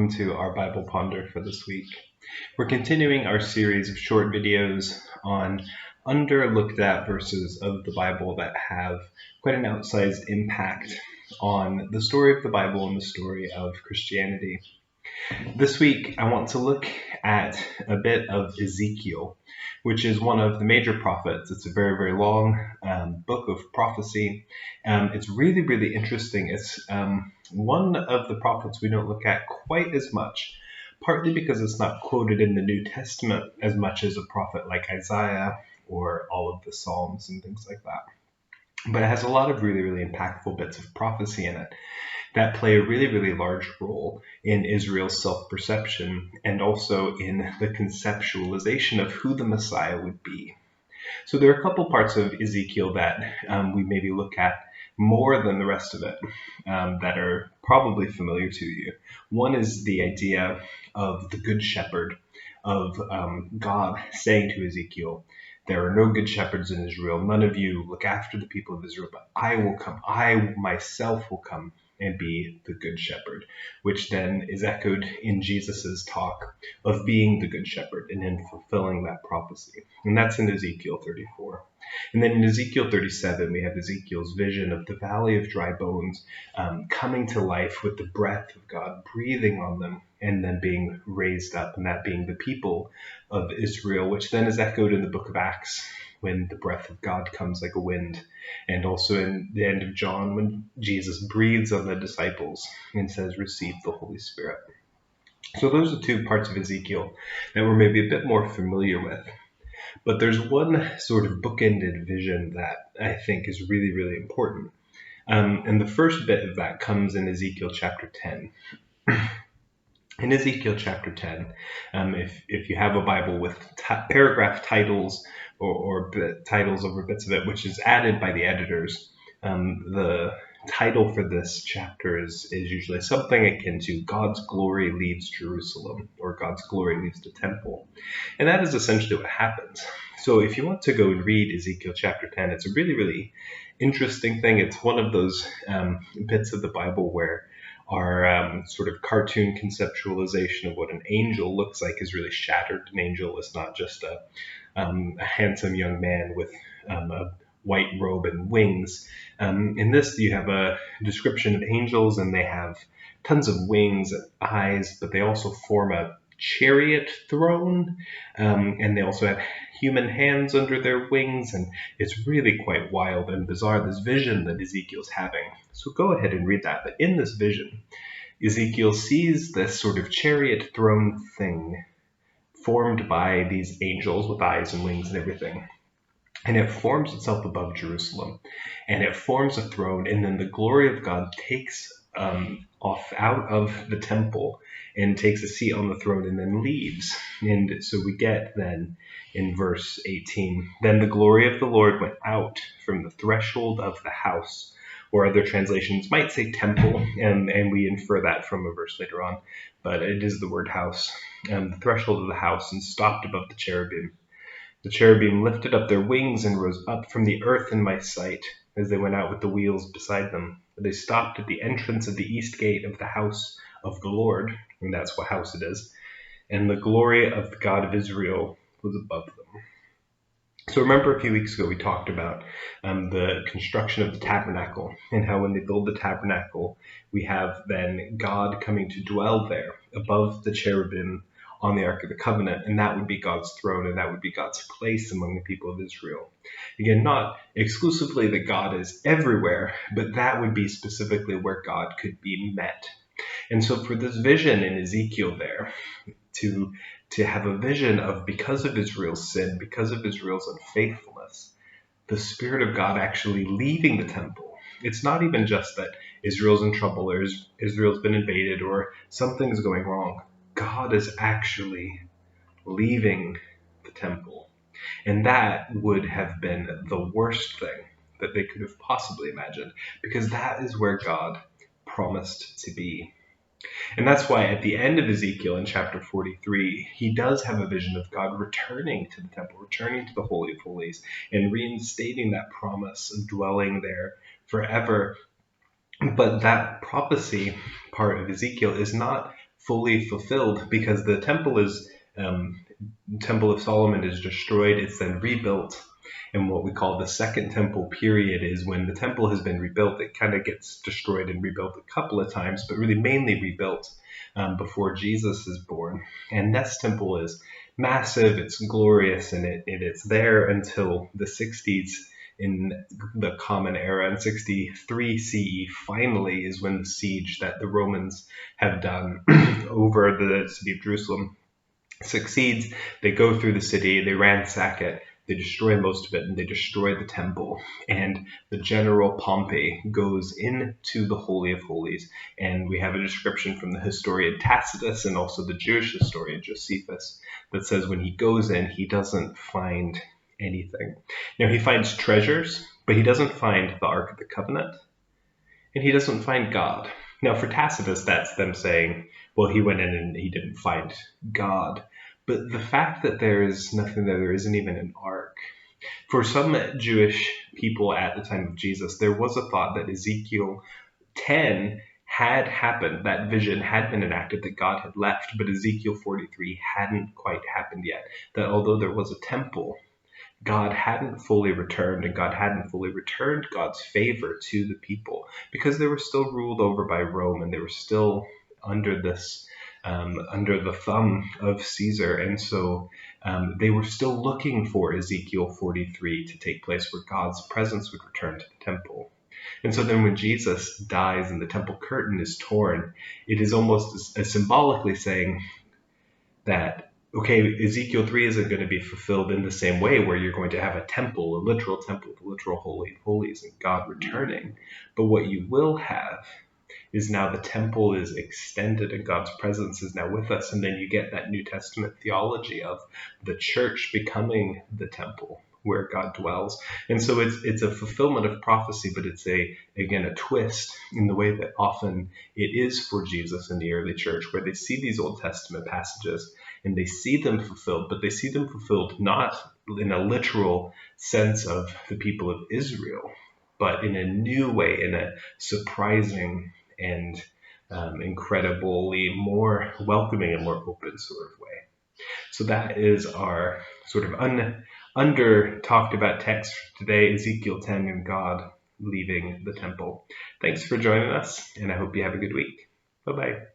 welcome to our Bible Ponder for this week. We're continuing our series of short videos on underlooked at verses of the Bible that have quite an outsized impact on the story of the Bible and the story of Christianity. This week, I want to look at a bit of Ezekiel, which is one of the major prophets. It's a very, very long book of prophecy. It's really, really interesting. It's one of the prophets we don't look at quite as much, partly because it's not quoted in the New Testament as much as a prophet like Isaiah or all of the Psalms and things like that. But it has a lot of really, really impactful bits of prophecy in it that play a really, really large role in Israel's self-perception and also in the conceptualization of who the Messiah would be. So there are a couple parts of Ezekiel that we maybe look at more than the rest of it that are probably familiar to you. One is the idea of the Good Shepherd, of God saying to Ezekiel, "There are no good shepherds in Israel. None of you look after the people of Israel, but I will come. I myself will come and be the good shepherd," which then is echoed in Jesus's talk of being the good shepherd and in fulfilling that prophecy. And that's in Ezekiel 34. And then in Ezekiel 37, we have Ezekiel's vision of the valley of dry bones coming to life with the breath of God breathing on them and then being raised up, and that being the people of Israel, which then is echoed in the book of Acts when the breath of God comes like a wind, and also in the end of John when Jesus breathes on the disciples and says, "Receive the Holy Spirit." So those are two parts of Ezekiel that we're maybe a bit more familiar with. But there's one sort of bookended vision that I think is really, really important. And the first bit of that comes in Ezekiel chapter 10. In Ezekiel chapter 10, if you have a Bible with paragraph titles or titles over bits of it, which is added by the editors, the title for this chapter is usually something akin to "God's glory leaves Jerusalem" or "God's glory leaves the temple." And that is essentially what happens. So if you want to go and read Ezekiel chapter 10, it's a really, really interesting thing. It's one of those bits of the Bible where our sort of cartoon conceptualization of what an angel looks like is really shattered. An angel is not just a handsome young man with a white robe and wings. In this, you have a description of angels, and they have tons of wings and eyes, but they also form a chariot throne, and they also have human hands under their wings, and it's really quite wild and bizarre, this vision that Ezekiel's having. So go ahead and read that. But in this vision, Ezekiel sees this sort of chariot throne thing formed by these angels with eyes and wings and everything. And it forms itself above Jerusalem, and it forms a throne, and then the glory of God takes off out of the temple and takes a seat on the throne and then leaves. And so we get then in verse 18, "Then the glory of the Lord went out from the threshold of the house," or other translations might say temple, and we infer that from a verse later on, but it is the word house, "the threshold of the house, and stopped above the cherubim. The cherubim lifted up their wings and rose up from the earth in my sight as they went out with the wheels beside them. They stopped at the entrance of the east gate of the house of the Lord," and that's what house it is, "and the glory of the God of Israel was above them." So remember a few weeks ago we talked about the construction of the tabernacle, and how when they build the tabernacle, we have then God coming to dwell there above the cherubim on the Ark of the Covenant, and that would be God's throne, and that would be God's place among the people of Israel. Again, not exclusively that God is everywhere, but that would be specifically where God could be met. And so for this vision in Ezekiel there, to have a vision of, because of Israel's sin, because of Israel's unfaithfulness, the Spirit of God actually leaving the temple. It's not even just that Israel's in trouble or Israel's been invaded or something's going wrong. God is actually leaving the temple. And that would have been the worst thing that they could have possibly imagined, because that is where God promised to be. And that's why at the end of Ezekiel in chapter 43, he does have a vision of God returning to the temple, returning to the Holy of Holies, and reinstating that promise of dwelling there forever. But that prophecy part of Ezekiel is not fully fulfilled, because the Temple of Solomon is destroyed. It's then rebuilt. And what we call the Second Temple period is when the temple has been rebuilt. It kind of gets destroyed and rebuilt a couple of times, but really mainly rebuilt before Jesus is born. And this temple is massive, it's glorious, and it's there until the 60s in the Common Era. In 63 CE, finally, is when the siege that the Romans have done over the city of Jerusalem succeeds. They go through the city, they ransack it, they destroy most of it, and they destroy the temple. And the general Pompey goes into the Holy of Holies. And we have a description from the historian Tacitus and also the Jewish historian Josephus that says when he goes in, he doesn't find anything. Now, he finds treasures, but he doesn't find the Ark of the Covenant, and he doesn't find God. Now, for Tacitus, that's them saying, well, he went in and he didn't find God. But the fact that there is nothing there isn't even an ark. For some Jewish people at the time of Jesus, there was a thought that Ezekiel 10 had happened, that vision had been enacted, that God had left, but Ezekiel 43 hadn't quite happened yet. That although there was a temple, God hadn't fully returned, and God hadn't fully returned God's favor to the people, because they were still ruled over by Rome, and they were still under this, under the thumb of Caesar. And so they were still looking for Ezekiel 43 to take place, where God's presence would return to the temple. And so then when Jesus dies and the temple curtain is torn, it is almost as symbolically saying that, okay, Ezekiel 3 isn't going to be fulfilled in the same way, where you're going to have a temple, a literal Holy of Holies, and God returning. But what you will have is now the temple is extended and God's presence is now with us. And then you get that New Testament theology of the church becoming the temple where God dwells. And so it's a fulfillment of prophecy, but it's again a twist in the way that often it is for Jesus in the early church, where they see these Old Testament passages and they see them fulfilled, but they see them fulfilled not in a literal sense of the people of Israel, but in a new way, in a surprising and incredibly more welcoming and more open sort of way. So that is our sort of under talked about text for today, Ezekiel 10 and God leaving the temple. Thanks for joining us, and I hope you have a good week. Bye-bye.